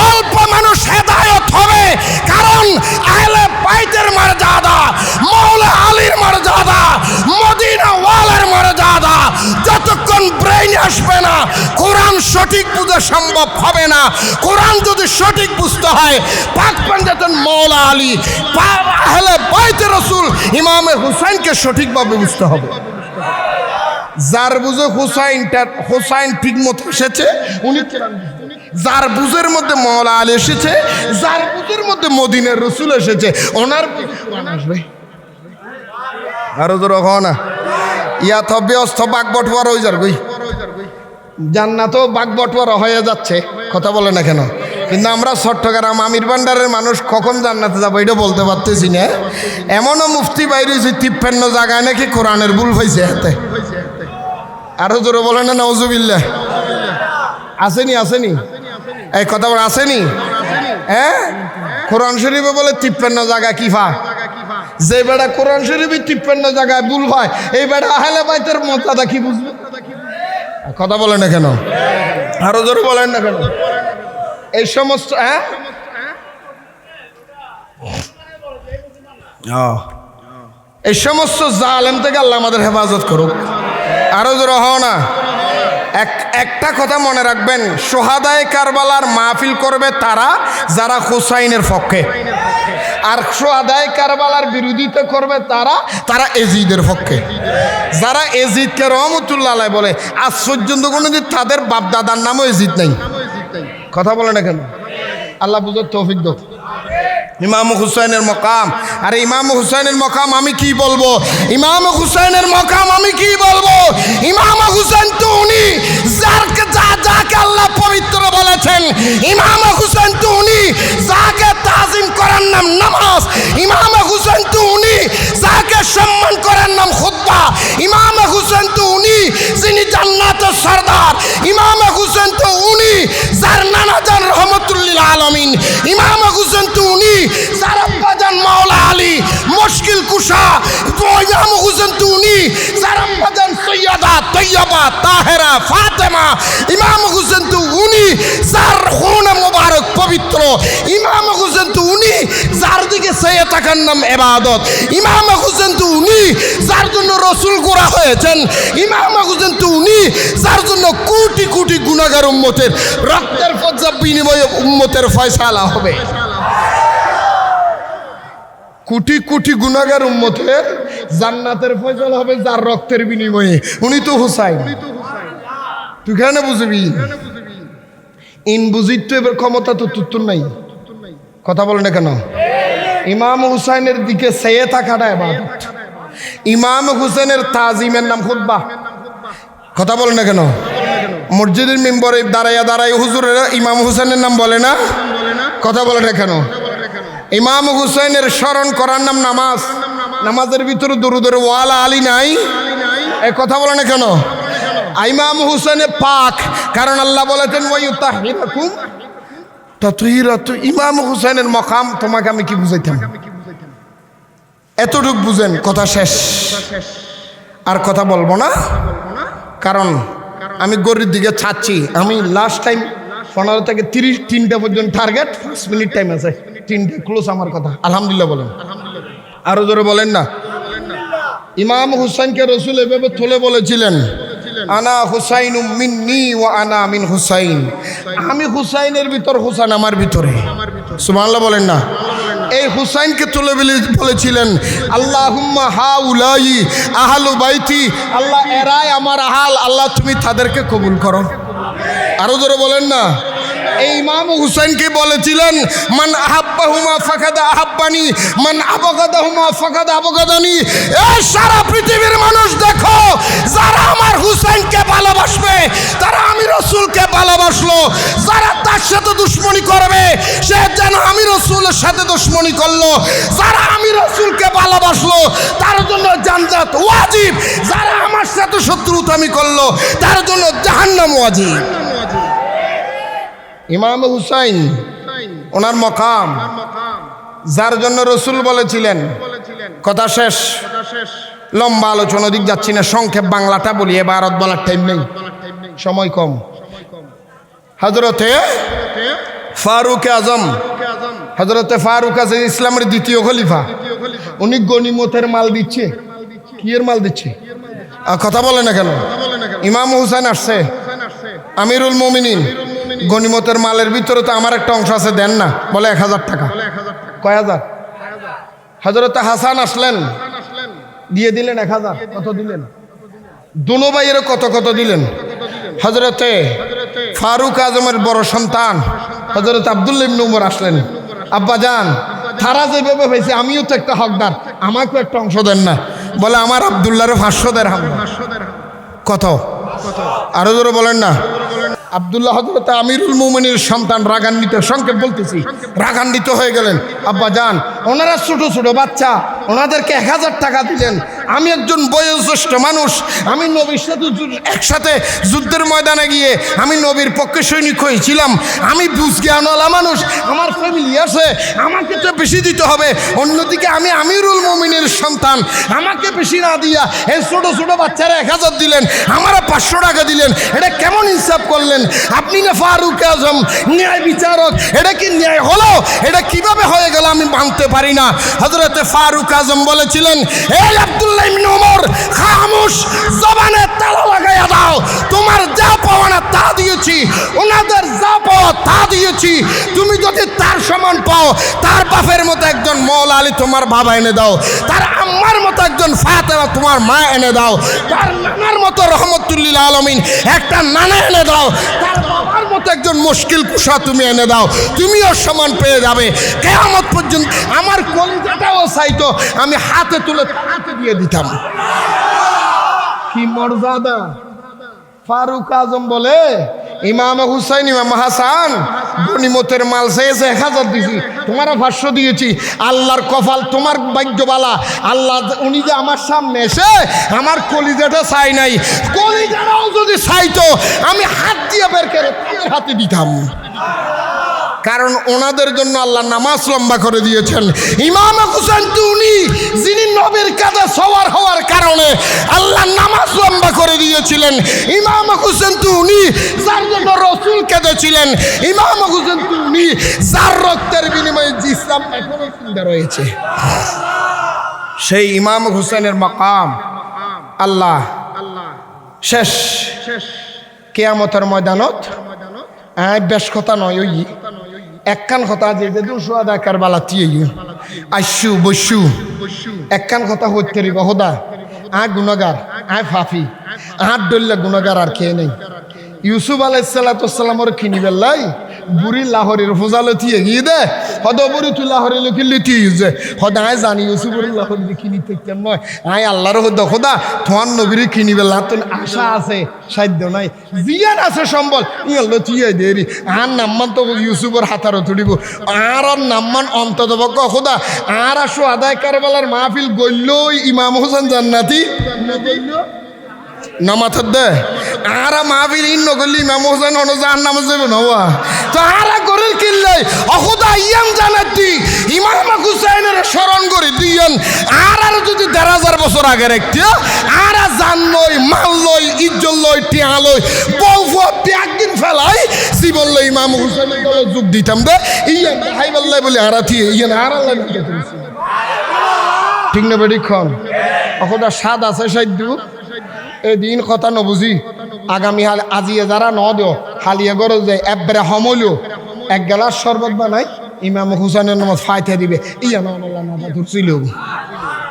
অল্প মানুষ হেদায়েত হবে। কারণ আহলে বাইতের মর্যাদা, মাওলা আলীর মর্যাদা, মদিনা ওয়ালার মর্যাদা যতক্ষণ ব্রেইনে আসবে না, কোরআন সঠিক বুঝা সম্ভব হবে না। কোরআন যদি সঠিক বুঝতে হয়, পাক পাঞ্জাতন মাওলা আলী, আহলে বাইতের রাসূল ইমামে হুসাইনকে সঠিকভাবে বুঝতে হবে। যার বুঝে হুসাইন ঠিক মতো এসেছে উনি, যার বুঝের মধ্যে মাওলা আলী এসেছে, যার বুঝের মধ্যে মদিনার রসুল এসেছে, ওনার আসবে। আরো জোর হও না। ইয়া তো ব্যস্ত বাঘ বটওয়ারা হয়ে যাবে, জান্নাতও বাঘ বটওয়ারা হয়ে যাচ্ছে। কথা বলে না কেন? কিন্তু আমরা চট্টগ্রাম আমির ভান্ডারের মানুষ কখন জান্নাতে যাবো এটা বলতে পারতেছি না। এমনও মুফতি বাইরে 53 জায়গায় নাকি কোরআনের ভুল হয়েছে হাতে। আরো জোরে বলে না নাউজুবিল্লাহ। আসেনি আসেনি এই কথা বলে আসেনি? হ্যাঁ, কোরআন শরীফে বলে 53 জায়গা কিফা। যে বেড়া কোরআন শরীফে 53 জায়গায় ভুল হয়, এই বেড়া আহলে বাইতের মর্যাদা কি বুঝবে? কথা বলেন না কেন? আরো জোরে বলেন না কেন? এই সমস্ত এই সমস্ত জালেম থেকে আল্লাহ আমাদের হেফাজত করুক। আরো জোরে হও না। একটা কথা মনে রাখবেন, সোহাদায়ে কারবালার মাহফিল করবে তারা যারা হুসাইনের পক্ষে, আর সোহাদায়ে কারবালার বিরোধিতা করবে তারা এজিদের পক্ষে। যারা এজিদকে রহমতুল্লাহ আলাইহি বলে, আজ পর্যন্ত কোনোদিন তাদের বাপ দাদার নামও এজিদ নাই। কথা বলে না কেন? আল্লাহ বুঝার তৌফিক দাও। ইমাম হুসাইনের মকাম, আরে ইমাম হুসাইনের মকাম আমি কি বলবো? ইমাম হুসাইনের মকাম আমি কি বলবো? ইমাম হুসাইন তো উনি যাকে আল্লাহ পবিত্র বলেছেন। ইমাম হুসাইন তো উনি যাকে তাজিম করার নাম নামাজ। ইমাম হুসাইন তো উনি যাকে সম্মান করার নাম খুতবা। ইমাম হুসাইন তো উনি যিনি জান্নাতের সরদার। ইমাম হুসাইন তো উনি যার নানা জান রহমতুল্লিল আলামিন। ইমাম হুসাইন তো উনি যার আব্বা জান মাওলা আলী মুশকিল কুশা। ইমাম হুসাইন তো উনি যার আব্বা জান সৈয়দা তৈয়বা তাহেরা ফাতেমা। ইমাম হুসাইন তো উনি যার খুন মুবারক পবিত্র। ইমাম হুসাইন তো উনি যার দিকে চেয়ে থাকার নাম ইবাদত। ইমাম হুসাইন তো উনি যার জন্য রসুল গোরা হয়েছেন। ইমাম হুসাইন তো উনি যার জন্য কোটি কোটি গুনাহগার উম্মতের রক্তের ফয়সালা বিনিময়ে উম্মতের ফয়সালা হবে। কোটি কোটি গুনাহগার উম্মতের জান্নাতের ফয়সালা হবে যার রক্তের বিনিময়ে। উনি তো হুসাইন। তুই কেন বুঝবি? ইন বুঝিত এবার ক্ষমতা তো তুত্তুর নাই। কথা বলে না কেন? ইমাম হুসাইনের দিকে চেয়ে থাকাটা ইবাদত। ইমাম হুসেনের তাজিমের নাম খুতবা। কথা বলে না কেন? মসজিদের মেম্বরে দাঁড়াইয়া দাঁড়াই হুজুরেরা ইমাম হুসেনের নাম বলে না? কথা বলে না কেন? ইমাম হুসেনের স্মরণ করার নাম নামাজ। নামাজের ভিতরে দুরুদের ওয়ালা আলী নাই? এ কথা বলে না কেন? ইমাম হুসেনে পাক, কারণ আল্লাহ বলেছেন ওয়ায়ুতাহিরাকুম তাতহীরা। তো ইমাম হুসেনের মকাম তোমাকে আমি কি বুঝাইতাম? এতটুক বুঝেন, কথা শেষ। আর কথা বলবো না, কারণ আমি গরির দিকে ছাড়ছি। আমি লাস্ট টাইম 15 থেকে 33টা পর্যন্ত টার্গেট, 5 মিনিট টাইম আছে। 3টে ক্লোজ আমার কথা। আলহামদুলিল্লাহ বলেন, আরো জোরে বলেন না। ইমাম হুসাইনকে রসুল এভাবে তুলে বলেছিলেন, আনা হুসাইনু মিন্নি ওয়া আনা মিন হুসাইন। আমি হুসাইনের ভিতর, হুসাইন আমার ভিতরে। সুবহানাল্লাহ বলেন না। এই হুসাইনকে তুলে বলেছিলেন, আল্লাহুম্মা হাউলাই আহলু বাইতি, আল্লাহ এরাই আমার আহাল, আল্লাহ তুমি তাদেরকে কবুল করো। আরো জোরে বলেন না। এই ইমাম হুসাইনকে বলেছিলেন, মান আহাব্বাহুমা ফাকাদ আহাব্বানি, মান আবগাদাহুমা ফাকাদ আবগাদানি। এই সারা পৃথিবীর মানুষ দেখো, যারা আমার হুসাইনকে ভালোবাসবে তারা আমি রাসূলকে ভালোবাসলো, যারা তার সাথে দুশমনি করবে সে যেন আমি রাসূলের সাথে দুশমনি করলো। যারা আমি রাসূলকে ভালোবাসলো তার জন্য জান্নাত ওয়াজিব, যারা আমার সাথে শত্রুতামি করলো তার জন্য জাহান্নাম ওয়াজিব। ইমাম হুসাইন ওনার মকাম, যার জন্য রসুল বলেছিলেন। কথা শেষ। লম্বা আলোচনা দিক যাচ্ছি না, সংক্ষেপ বাংলাটা বলি, ভারত বলার টাইম নেই, সময় কম। হযরতে ফারুক আজম, হযরতে ফারুক আজম ইসলামের দ্বিতীয় খলিফা। উনি গনিমতের মাল দিচ্ছে। কি এর মাল দিচ্ছে? কথা বলে না কেন? ইমাম হুসাইন আসছে, আমিরুল মুমিনিন, গনিমতের মালের ভিতরে তো আমার একটা অংশ আছে, দেন না? বলে 1000 টাকা। কয় হাজার? হযরতে হাসান আসলেন, দিয়ে দিলেন 1000। কত দিলেন? দুনো ভাইয়ের কত কত দিলেন? হযরতে ফারুক আজমের বড় সন্তান হযরত আব্দুল্লাহ ইবনে উমর আসলেন, আব্বা যান তারা যেভাবে হয়েছে আমিও তো একটা হকদার, আমাকেও একটা অংশ দেন না? বলে আমার আব্দুল্লাহর 500 দিরহাম। কত? আরো জোরে বলেন না। আব্দুল্লাহ হযরত আমিরুল মুমিনের সন্তান রাগান্বিত, সংক্ষেপ বলতেছি, রাগান্বিত হয়ে গেলেন, আব্বা যান ওনারা ছোট ছোট বাচ্চা, ওনাদেরকে 1000 টাকা দিলেন। আমি একজন বয়োজ্যেষ্ঠ মানুষ, আমি নবীর সাথে একসাথে যুদ্ধের ময়দানে গিয়ে আমি নবীর পক্ষে সৈনিক হয়েছিলাম, আমি বুঝ জ্ঞানওয়ালা মানুষ, আমার ফ্যামিলি আছে, আমাকে তো বেশি দিতে হবে। অন্যদিকে আমি আমিরুল মুমিনের সন্তান, আমাকে বেশি না দিয়া এই ছোট ছোট বাচ্চারা 1000 দিলেন, আমারা 500 টাকা দিলেন। এটা কেমন ইনসাফ করলেন? আপনি না ফারুক আজম, ন্যায় বিচারক, এটা কি ন্যায় হলো? এটা কিভাবে হয়ে গেল আমি মানতে পারি না। হযরতে ফারুক আজম বলেছিলেন, এই আব্দুল্লাহ ইবনে উমর, খামোশ, জবানে তালা লাগাইয়া দাও। তোমার যা পাওয়া না তা দিয়েছি, ওনাদের যা পাওয়া তা দিয়েছি। তুমি যদি তার সমান পাও, তার বাপের মতো একজন মৌলা আলী তোমার বাবা এনে দাও, তার আম্মার মতো একজন ফাতেমা তোমার মা এনে দাও, তার নানার মতো রহমতুল্লিল আলামিন একটা নানা এনে দাও, তার বাবার মতো একজন মুশকিল কুশা তুমি এনে দাও, তুমিও সমান পেয়ে যাবে। কিয়ামত পর্যন্ত আমার কলিজাটাও চাইতো আমি হাতে তুলে হাতে দিয়ে দিতাম। কি মর্যাদা! ফারুক আজম বলে, ইমাম হুসাইন ইমাম হাসান গনিমতের মাল চেয়েছে 1000 দিয়েছি, তোমারও 500 দিয়েছি। আল্লাহর কপাল, তোমার ভাগ্যবালা, আল্লাহ উনি যে আমার সামনে এসে আমার কলিজাটা চাই নাই, কলিজাটাও যদি চাইতো আমি হাত দিয়ে বের করে তাদের হাতে দিতাম। কারণ ওনাদের জন্য আল্লাহ নামাজ লম্বা করে দিয়েছেন। ইমাম হুসাইন তো উনি যিনি নবীর কাছে সওয়ার হওয়ার কারণে আল্লাহ নামাজ লম্বা করে দিয়েছিলেন। ইমাম হুসাইন তো উনি যার জন্য রাসূল কেঁদেছিলেন। ইমাম হুসাইন তো উনি যার রক্তের বিনিময়ে ইসলাম এখনো জিন্দা রয়েছে। সেই ইমাম হুসাইনের মাকাম আল্লাহ শেষ কিয়ামতের ময়দানত বেশ কথা নয়, ওই একখান কথা যে দুশোয়াদা কারবালা তিয়ে আইসু বসু একখান কথা হইতে রিব হোদা আয় গুণাগার আয় ফাফি আট ডল্লা গুণাগার আর খেয়ে নেই ইউসুফ আলাইসাল্লামের কিনি বেল্লাই বুড়ি লাহরের ফোজালো থিয়ে গিয়ে দে হদ বুড়ি তুই লাহরে লোকে লিটি ইউজে হদ আয় জানি ইউসুফের লাহর কিনি থাকতাম নয় আয় আল্লাহর হদ খোদা তোমার নবীর কিনি বেলা তোর আশা আছে সাধ্য নাই জিয়ান আছে সম্বল ইয়াল্লো থিয়ে দেরি আর নাম্মান তো ইউসুফের হাতারও তুলিব আর নাম্মান অন্তত পক্ষ খোদা আর আসো আদায় কারবালার মাহফিল গইলই ইমাম হোসেন জান্নাতি নামাথার দে আর মাহফিল ইন নগলি ইমাম হোসেন অনুযান নাম যাবে নওয়া তো আর গরিল কিল্লাই অখুদা ইয়াম জানাতি ইমাম হুসাইনের স্মরণ করি দিয়েন আর যদি ১,৫০০ বছর আগে রাখতে আর জান লই মাল লই ইজ্জত লই টিয়া লই বউফ একদিন ফেলাই জীবন লই ইমাম হুসাইনের দলে যোগ দিতাম দে ইয়ান হাই বললাই বলে আরাথি ইয়ান আর আল্লাহ ঠিক না বেড়ি খন অখুদা স্বাদ আছে সাধ্য এদিন কথা নবুঝি আগামী হাল আজিয়ে যারা ন দিও হালিয়ে গরজ যায় একবারে সমলিও এক গেলাস শরবত বানাই ইমাম হুসাইনের নামাজ ফাইতে দিবে ইয়া না ধরছিল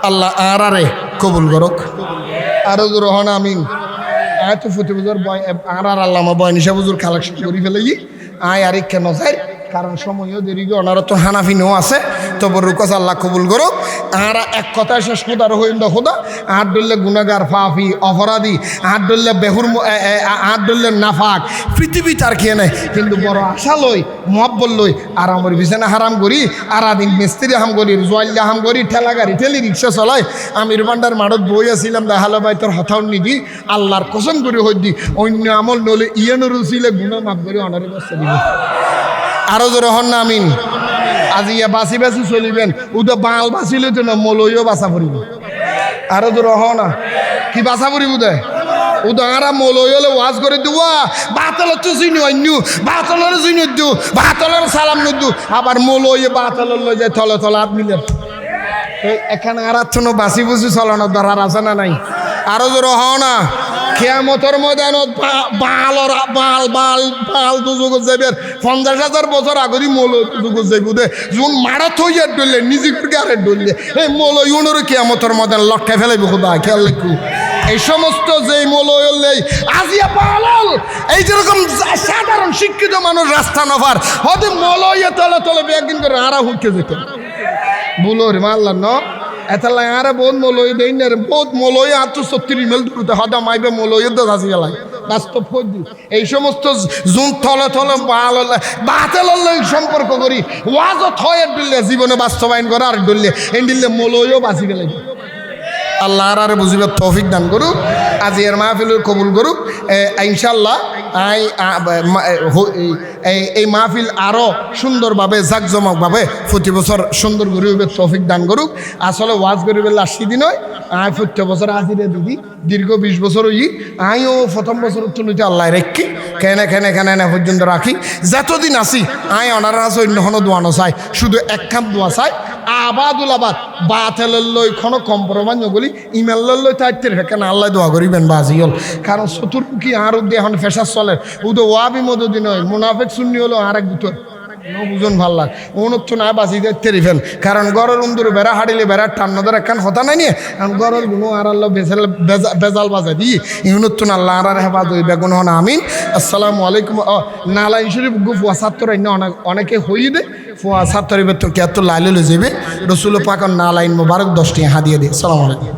আল্লাহ আরে কবুল করক আরো রহন আমিন আয় তো ফতি বুজুর আর আল্লাহ বয়নিশা বুজুর কালেকশন করি ফেলাই আয় আর কেন যায় কারণ সময়ও দেরি গিয়ে ওনারা তো হানাফিনও আছে তবু রুকস আল্লাহ কবুল করো আর এক কথায় শেষ খোদার হইন খোদা আট ডললে গুনাগার ফাফি অপরাধী আট ডললে বেহুর আট ডললে নাফাক পৃথিবী তার খেয়ে নেয় কিন্তু বড় আশা লই মহব্বল লই আর আমার বিছানা হারাম করি আর আদিন মিস্ত্রি হাম করি জোয়াল্লা হাম করি ঠেলা গাড়ি ঠেলি রিক্সা চলাই আমি রুবান্ডার মাঠত বই আসছিলাম দেখালো ভাই তোর হথাও নিদি আল্লাহর কসম করে হই দি অন্য আমল নলে ইয়েনর ছিলে গুণা মাফ করে অনারে বসতে দিব আরো জোরে হন না আমিন আজি বাঁচি বাঁচি চলিবেন উদা বাল বাঁচিলে তো না মলইও বাঁচা পড়িব আরো জোরে হ না কি বাঁচা পড়িব দে উদাহরা মলই হলে ওয়াজ করে দিবা বাতলত তো চিনি অন্য বাতলের চিনি দিও বাতলের সালাম নদু আবার মলইয়ে বাতলের লই যায় তলে তলে হাত মিলে এখানে আর কোনো বাঁচি বুঝি চলানোর দরকার আছে না নাই আরো জোরে হ না কিয়ামতের ময়দানত বাল বাল বাল দুজগত যাবে ৫০,০০০ বছর আগেই মৌল দুজগত যাইব দে যখন মারত হইয়া ডললে নিজে করে আরে ডললে এই মৌল ইউনের কিয়ামতের ময়দান লটকাই ফেলাইব খোদা খেয়াল রাখু এই সমস্ত যেই মৌল হলেই আজিয়া পালল এই যেরকম সাধারণ শিক্ষিত মানুষ রাস্তা নফার হতে মৌল ইয়ে তলে তলে একদিন করে আরা হুটকে যেত বলো রে মাল্লা ন এতলা আরে বহুত মলই দেই না বহুত মলই ৭৩ মেল দূরতে হদা মাইবে মলই দা যাসি গেলাই বাস্তব ফদি এই সমস্ত জুন তলে তলে বাতেল সম্পর্ক করি ওয়াজত হয় দিলে জীবনে বাস্তবায়ন করে আর দিলে এই দিলে মলইও বাঁচি গেলাই আল্লাহ আর বুঝিবার তৌফিক দান করুক আজি এর মাহফিলের কবুল করুক ইনশাল্লাহ এই মাহফিল আরও সুন্দরভাবে জাঁকজমকভাবে প্রতি বছর সুন্দর গরিবের তৌফিক দান করুক আসলে ওয়াজ গরিবের লাস্টি দিন হয় আয় প্রত্যেক বছর আজিরে দিদি দীর্ঘ ২০ বছর হই আইও প্রথম বছর তো নিতে আল্লাহ রেখি কেনে না পর্যন্ত রাখি যতদিন আসি আয় অনার আছে অন্য কোনো দোয়ানো চাই শুধু একখান দোয়া চাই আবাদুল আবাদ বাতেলের লই কোনো কম্প্রোমাইজ নগলি ইমেলের লই তাইতের হেকেন আল্লাহ দোয়া করিবেন বাজি হল কারণ চতুর্মুখী আর উদ্দে এখন ফেসার চলে উদে ওয়াবি মদদিন হয় মুনাফেক শূন্য হলো আর এক ভিতর বুঝুন ভাল লাগ উন্নত না বাঁচি তেরি ফেল কারণ গরল উন্দুর বেড়া হাড়িলে বেড়ার টান্নদের একখান হতা নাই নিয়ে কারণ গরল গুনো আর আল্লাহ বেজাল বাজাই দিই ইউনত আল্লাহ আর হেফাজ হই বেগুন হন আমিন আসসালামু আলাইকুম নালাইন শরীফ গু ফুয়া ছাত্র অনেকে হই দে ফুয়া ছাত্র তো কে তো লাইলে লই যাবে রসুল পাক নালাইন মোবারক 10টি হাদিয়া দিয়ে আসসালামু আলাইকুম